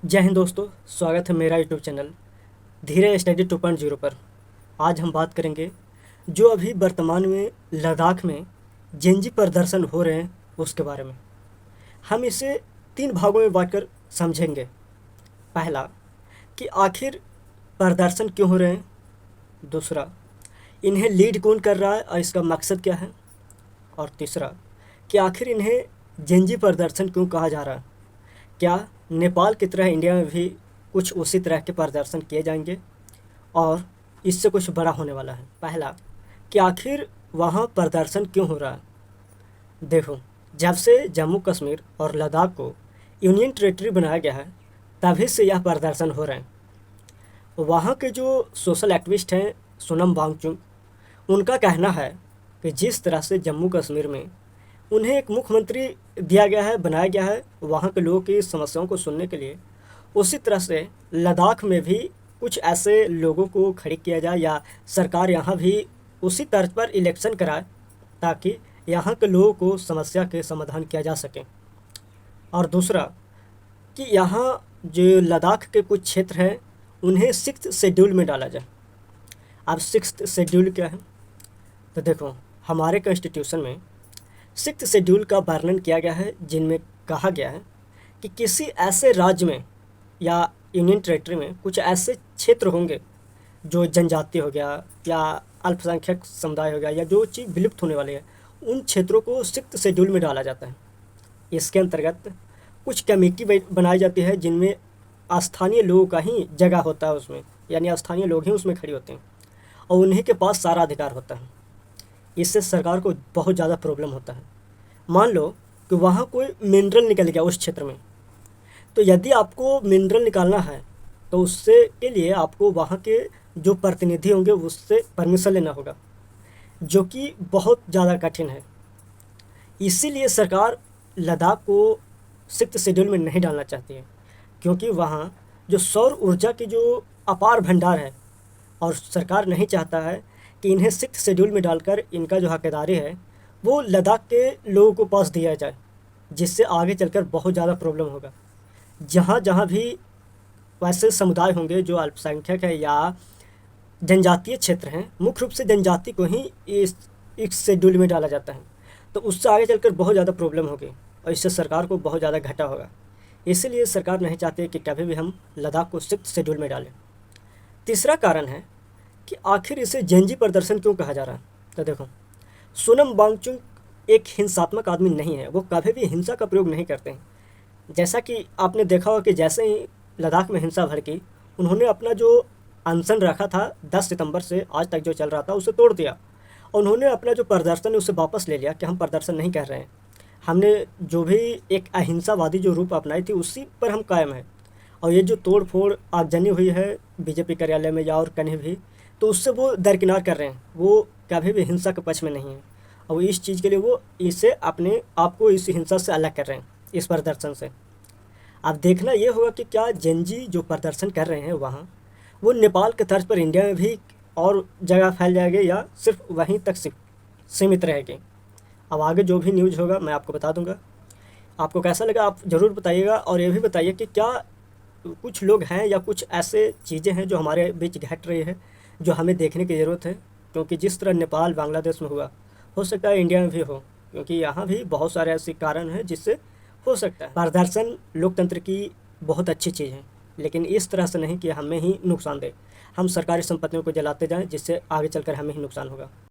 जय हिंद दोस्तों, स्वागत है मेरा यूट्यूब चैनल धीरे स्टडी 2.0 पर। आज हम बात करेंगे जो अभी वर्तमान में लद्दाख में जेनजी प्रदर्शन हो रहे हैं उसके बारे में। हम इसे 3 भागों में बांटकर समझेंगे। पहला, कि आखिर प्रदर्शन क्यों हो रहे हैं। दूसरा, इन्हें लीड कौन कर रहा है और इसका मकसद क्या है। और तीसरा, कि आखिर इन्हें जेनजी प्रदर्शन क्यों कहा जा रहा है। क्या नेपाल की तरह इंडिया में भी कुछ उसी तरह के प्रदर्शन किए जाएंगे और इससे कुछ बड़ा होने वाला है। पहला, कि आखिर वहाँ प्रदर्शन क्यों हो रहा है। देखो, जब से जम्मू कश्मीर और लद्दाख को यूनियन टेरेटरी बनाया गया है तभी से यह प्रदर्शन हो रहे हैं। वहाँ के जो सोशल एक्टिविस्ट हैं सोनम वांगचुक, उनका कहना है कि जिस तरह से जम्मू कश्मीर में उन्हें एक मुख्यमंत्री दिया गया है, बनाया गया है वहाँ के लोगों की समस्याओं को सुनने के लिए, उसी तरह से लद्दाख में भी कुछ ऐसे लोगों को खड़ी किया जाए या सरकार यहाँ भी उसी तर्ज पर इलेक्शन कराए ताकि यहाँ के लोगों को समस्या के समाधान किया जा सके। और दूसरा, कि यहाँ जो लद्दाख के कुछ क्षेत्र हैं उन्हें 6th शेड्यूल में डाला जाए। अब 6th शेड्यूल क्या है, तो देखो हमारे कॉन्स्टिट्यूशन में 6th शेड्यूल का वर्णन किया गया है जिनमें कहा गया है कि किसी ऐसे राज्य में या यूनियन टेरेटरी में कुछ ऐसे क्षेत्र होंगे जो जनजाति हो गया या अल्पसंख्यक समुदाय हो गया या जो चीज़ विलुप्त होने वाली है, उन क्षेत्रों को 6th शेड्यूल में डाला जाता है। इसके अंतर्गत कुछ कमेटी बनाई जाती है जिनमें स्थानीय लोगों का ही जगह होता है उसमें, यानी स्थानीय लोग ही उसमें खड़े होते हैं और उन्हीं के पास सारा अधिकार होता है। इससे सरकार को बहुत ज़्यादा प्रॉब्लम होता है। मान लो कि वहाँ कोई मिनरल निकल गया उस क्षेत्र में, तो यदि आपको मिनरल निकालना है तो उससे के लिए आपको वहाँ के जो प्रतिनिधि होंगे उससे परमिशन लेना होगा, जो कि बहुत ज़्यादा कठिन है। इसीलिए सरकार लद्दाख को 6th शेड्यूल में नहीं डालना चाहती है, क्योंकि वहाँ जो सौर ऊर्जा की जो अपार भंडार है और सरकार नहीं चाहता है कि इन्हें 6th शेड्यूल में डालकर इनका जो हकदारी है वो लद्दाख के लोगों को पास दिया जाए, जिससे आगे चलकर बहुत ज़्यादा प्रॉब्लम होगा। जहाँ जहाँ भी वैसे समुदाय होंगे जो अल्पसंख्यक है या जनजातीय क्षेत्र हैं, मुख्य रूप से जनजाति को ही इस शेड्यूल में डाला जाता है, तो उससे आगे चलकर बहुत ज़्यादा प्रॉब्लम होगी और इससे सरकार को बहुत ज़्यादा घाटा होगा। इसीलिए सरकार नहीं चाहती है कि कभी भी हम लद्दाख को 6th शेड्यूल में डालें। तीसरा कारण है कि आखिर इसे जेनजी प्रदर्शन क्यों कहा जा रहा है। तो देखो, सोनम वांगचुक एक हिंसात्मक आदमी नहीं है, वो कभी भी हिंसा का प्रयोग नहीं करते हैं। जैसा कि आपने देखा होगा कि जैसे ही लद्दाख में हिंसा भड़की, उन्होंने अपना जो अनशन रखा था 10 सितंबर से आज तक जो चल रहा था उसे तोड़ दिया और उन्होंने अपना जो प्रदर्शन है उसे वापस ले लिया कि हम प्रदर्शन नहीं कर रहे हैं, हमने जो भी एक अहिंसावादी जो रूप अपनाई थी उसी पर हम कायम हैं। और ये जो तोड़ फोड़ आगजनी हुई है बीजेपी कार्यालय में या और कहीं भी, तो उससे वो दरकिनार कर रहे हैं, वो कभी भी हिंसा के पक्ष में नहीं है और इस चीज़ के लिए वो इसे अपने आप को इस हिंसा से अलग कर रहे हैं इस प्रदर्शन से। अब देखना ये होगा कि क्या जेनजी जो प्रदर्शन कर रहे हैं वहाँ वो नेपाल के तर्ज पर इंडिया में भी और जगह फैल जाएंगे या सिर्फ वहीं तक सीमित रहेंगे। अब आगे जो भी न्यूज़ होगा मैं आपको बता दूंगा। आपको कैसा लगा आप ज़रूर बताइएगा और ये भी बताइए कि क्या कुछ लोग हैं या कुछ ऐसे चीज़ें हैं जो हमारे बीच घट रही है जो हमें देखने की ज़रूरत है, क्योंकि जिस तरह नेपाल बांग्लादेश में हुआ हो सकता है इंडिया में भी हो, क्योंकि यहाँ भी बहुत सारे ऐसे कारण हैं जिससे हो सकता है। प्रदर्शन लोकतंत्र की बहुत अच्छी चीज़ है, लेकिन इस तरह से नहीं कि हमें ही नुकसान दे, हम सरकारी संपत्तियों को जलाते जाएं जिससे आगे चलकर हमें ही नुकसान होगा।